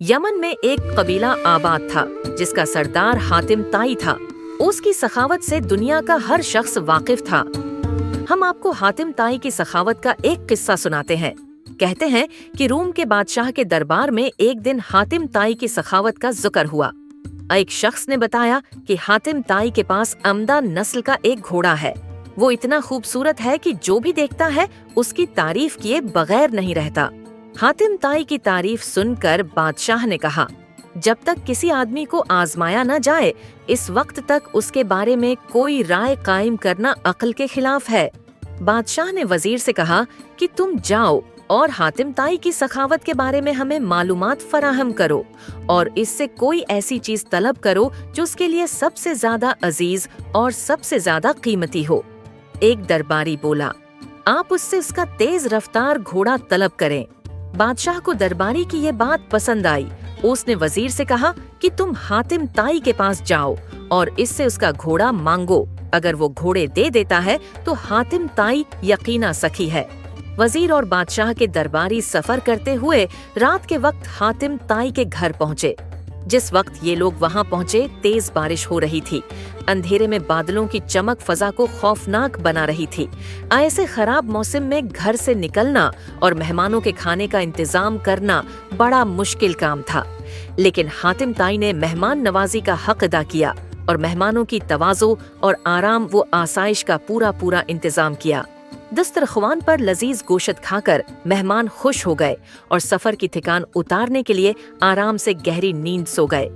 یمن میں ایک قبیلہ آباد تھا جس کا سردار حاتم طائی تھا۔ اس کی سخاوت سے دنیا کا ہر شخص واقف تھا۔ ہم آپ کو حاتم طائی کی سخاوت کا ایک قصہ سناتے ہیں۔ کہتے ہیں کہ روم کے بادشاہ کے دربار میں ایک دن حاتم طائی کی سخاوت کا ذکر ہوا۔ ایک شخص نے بتایا کہ حاتم طائی کے پاس عمدہ نسل کا ایک گھوڑا ہے۔ وہ اتنا خوبصورت ہے کہ جو بھی دیکھتا ہے اس کی تعریف کیے بغیر نہیں رہتا۔ حاتم طائی کی تعریف سن کر بادشاہ نے کہا، جب تک کسی آدمی کو آزمایا نہ جائے اس وقت تک اس کے بارے میں کوئی رائے قائم کرنا عقل کے خلاف ہے۔ بادشاہ نے وزیر سے کہا کہ تم جاؤ اور حاتم طائی کی سخاوت کے بارے میں ہمیں معلومات فراہم کرو اور اس سے کوئی ایسی چیز طلب کرو جو اس کے لیے سب سے زیادہ عزیز اور سب سے زیادہ قیمتی ہو۔ ایک درباری بولا، آپ اس سے اس کا تیز رفتار گھوڑا طلب کریں۔ بادشاہ کو درباری کی یہ بات پسند آئی۔ اس نے وزیر سے کہا کہ تم حاتم طائی کے پاس جاؤ اور اس سے اس کا گھوڑا مانگو۔ اگر وہ گھوڑے دے دیتا ہے تو حاتم طائی یقینا سخی ہے۔ وزیر اور بادشاہ کے درباری سفر کرتے ہوئے رات کے وقت حاتم طائی کے گھر پہنچے۔ جس وقت یہ لوگ وہاں پہنچے تیز بارش ہو رہی تھی۔ اندھیرے میں بادلوں کی چمک فضا کو خوفناک بنا رہی تھی۔ ایسے خراب موسم میں گھر سے نکلنا اور مہمانوں کے کھانے کا انتظام کرنا بڑا مشکل کام تھا، لیکن حاتم طائی نے مہمان نوازی کا حق ادا کیا اور مہمانوں کی تواضع اور آرام و آسائش کا پورا انتظام کیا۔ دسترخوان پر لذیذ گوشت کھا کر مہمان خوش ہو گئے اور سفر کی تھکان اتارنے کے لیے آرام سے گہری نیند سو گئے۔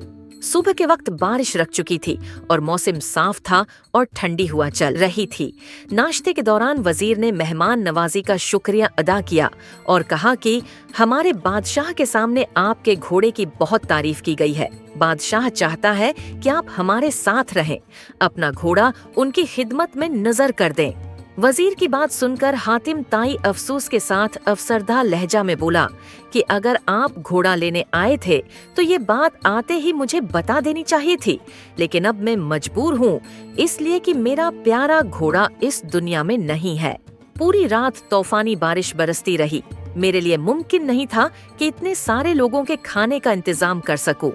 صبح کے وقت بارش رک چکی تھی اور موسم صاف تھا اور ٹھنڈی ہوا چل رہی تھی۔ ناشتے کے دوران وزیر نے مہمان نوازی کا شکریہ ادا کیا اور کہا کہ ہمارے بادشاہ کے سامنے آپ کے گھوڑے کی بہت تعریف کی گئی ہے۔ بادشاہ چاہتا ہے کہ آپ ہمارے ساتھ رہیں، اپنا گھوڑا ان کی خدمت میں نظر کر دیں۔ وزیر کی بات سن کر حاتم طائی افسوس کے ساتھ افسردہ لہجہ میں بولا کہ اگر آپ گھوڑا لینے آئے تھے تو یہ بات آتے ہی مجھے بتا دینی چاہیے تھی، لیکن اب میں مجبور ہوں اس لیے کہ میرا پیارا گھوڑا اس دنیا میں نہیں ہے۔ پوری رات طوفانی بارش برستی رہی۔ میرے لیے ممکن نہیں تھا کہ اتنے سارے لوگوں کے کھانے کا انتظام کر سکوں۔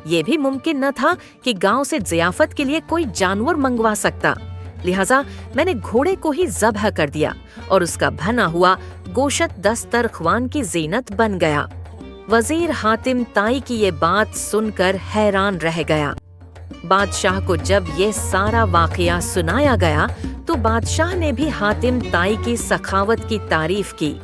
یہ بھی ممکن نہ تھا کہ گاؤں سے ضیافت کے لیے کوئی جانور منگوا سکتا، لہٰذا میں نے گھوڑے کو ہی ذبح کر دیا اور اس کا بھنا ہوا گوشت دسترخوان کی زینت بن گیا۔ وزیر حاتم طائی کی یہ بات سن کر حیران رہ گیا۔ بادشاہ کو جب یہ سارا واقعہ سنایا گیا تو بادشاہ نے بھی حاتم طائی کی سخاوت کی تعریف کی۔